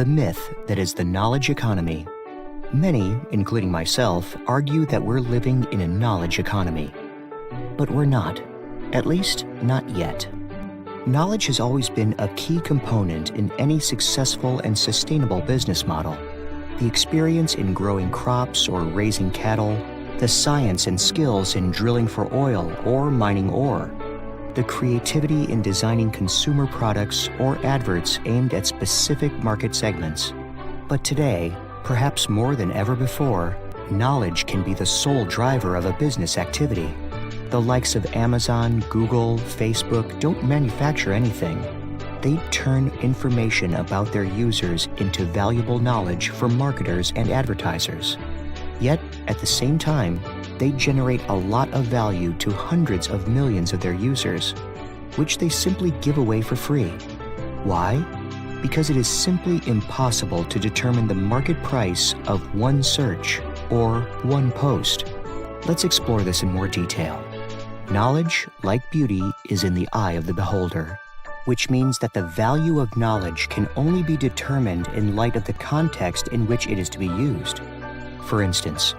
the myth that is the knowledge economy. Many, including myself, argue that we're living in a knowledge economy. But we're not. At least, not yet. Knowledge has always been a key component in any successful and sustainable business model. The experience in growing crops or raising cattle, the science and skills in drilling for oil or mining ore, the creativity in designing consumer products or adverts aimed at specific market segments. But today, perhaps more than ever before, knowledge can be the sole driver of a business activity. The likes of Amazon, Google, Facebook don't manufacture anything. They turn information about their users into valuable knowledge for marketers and advertisers. Yet, at the same time, they generate a lot of value to hundreds of millions of their users, which they simply give away for free. Why? Because it is simply impossible to determine the market price of one search or one post. Let's explore this in more detail. Knowledge, like beauty, is in the eye of the beholder, which means that the value of knowledge can only be determined in light of the context in which it is to be used. For instance,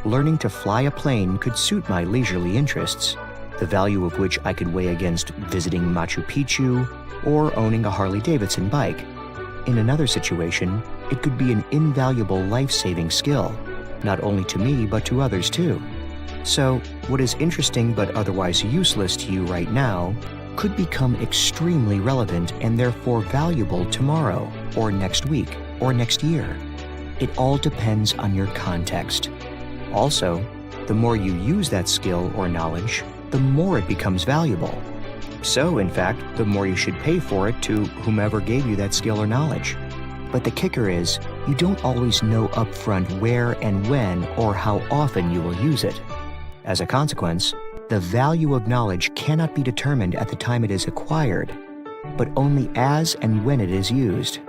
learning to fly a plane could suit my leisurely interests, the value of which I could weigh against visiting Machu Picchu or owning a Harley-Davidson bike. In another situation, it could be an invaluable life-saving skill, not only to me but to others too. So, what is interesting but otherwise useless to you right now could become extremely relevant and therefore valuable tomorrow, or next week, or next year. It all depends on your context. Also, the more you use that skill or knowledge, the more it becomes valuable. So, in fact, the more you should pay for it to whomever gave you that skill or knowledge. But the kicker is, you don't always know upfront where and when or how often you will use it. As a consequence, the value of knowledge cannot be determined at the time it is acquired, but only as and when it is used,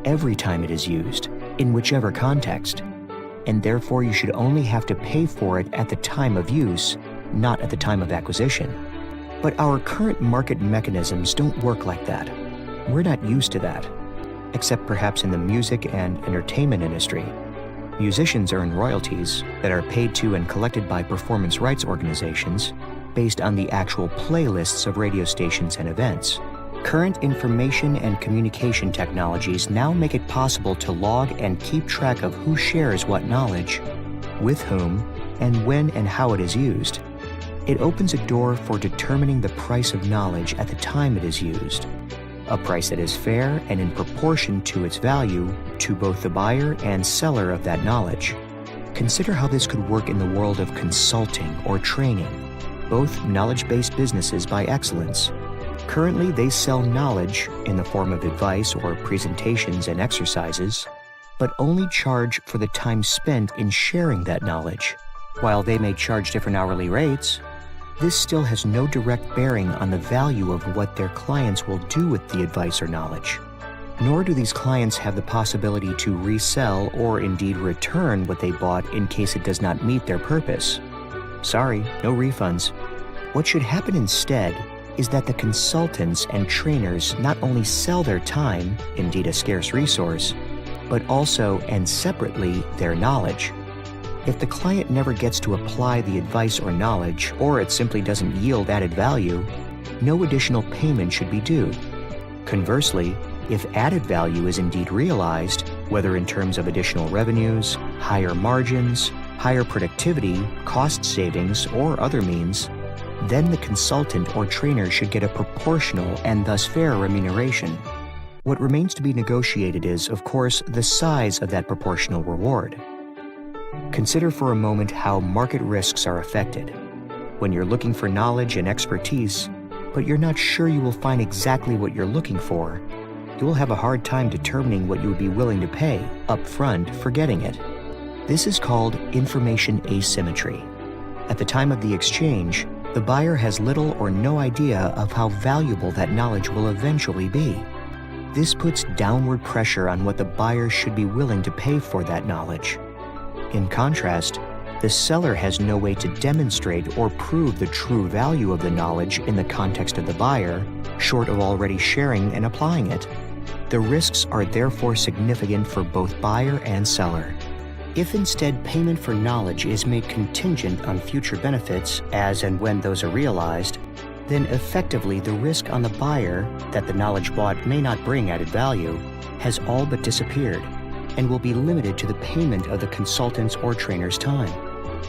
every time it is used, in whichever context. And therefore you should only have to pay for it at the time of use, not at the time of acquisition. But our current market mechanisms don't work like that. We're not used to that, except perhaps in the music and entertainment industry. Musicians earn royalties that are paid to and collected by performance rights organizations based on the actual playlists of radio stations and events. Current information and communication technologies now make it possible to log and keep track of who shares what knowledge, with whom, and when and how it is used. It opens a door for determining the price of knowledge at the time it is used, a price that is fair and in proportion to its value to both the buyer and seller of that knowledge. Consider how this could work in the world of consulting or training, both knowledge-based businesses by excellence. Currently, they sell knowledge in the form of advice or presentations and exercises, but only charge for the time spent in sharing that knowledge. While they may charge different hourly rates, this still has no direct bearing on the value of what their clients will do with the advice or knowledge. Nor do these clients have the possibility to resell or indeed return what they bought in case it does not meet their purpose. Sorry, no refunds. What should happen instead is that the consultants and trainers not only sell their time, indeed a scarce resource, but also and separately their knowledge. If the client never gets to apply the advice or knowledge, or it simply doesn't yield added value, no additional payment should be due. Conversely, if added value is indeed realized, whether in terms of additional revenues, higher margins, higher productivity, cost savings, or other means, then the consultant or trainer should get a proportional and thus fair remuneration. What remains to be negotiated is, of course, the size of that proportional reward. Consider for a moment how market risks are affected. When you're looking for knowledge and expertise, but you're not sure you will find exactly what you're looking for, you will have a hard time determining what you would be willing to pay up front for getting it. This is called information asymmetry. At the time of the exchange, the buyer has little or no idea of how valuable that knowledge will eventually be. This puts downward pressure on what the buyer should be willing to pay for that knowledge. In contrast, the seller has no way to demonstrate or prove the true value of the knowledge in the context of the buyer, short of already sharing and applying it. The risks are therefore significant for both buyer and seller. If instead payment for knowledge is made contingent on future benefits as and when those are realized, then effectively the risk on the buyer that the knowledge bought may not bring added value has all but disappeared and will be limited to the payment of the consultant's or trainer's time.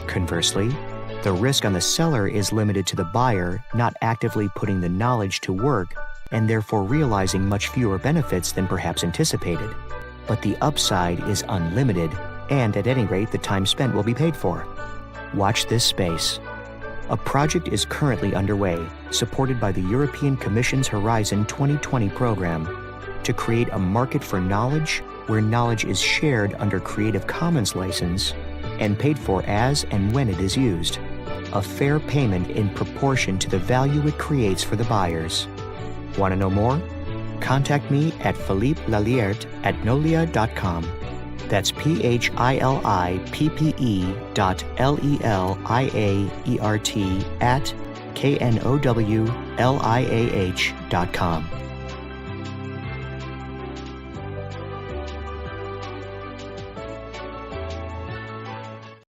Conversely, the risk on the seller is limited to the buyer not actively putting the knowledge to work and therefore realizing much fewer benefits than perhaps anticipated. But the upside is unlimited, and at any rate, the time spent will be paid for. Watch this space. A project is currently underway, supported by the European Commission's Horizon 2020 program, to create a market for knowledge where knowledge is shared under Creative Commons license and paid for as and when it is used. A fair payment in proportion to the value it creates for the buyers. Want to know more? Contact me at philippe.laliert@nolia.com. That's PHILIPPE.LELIAERT@KNOWLIAH.com.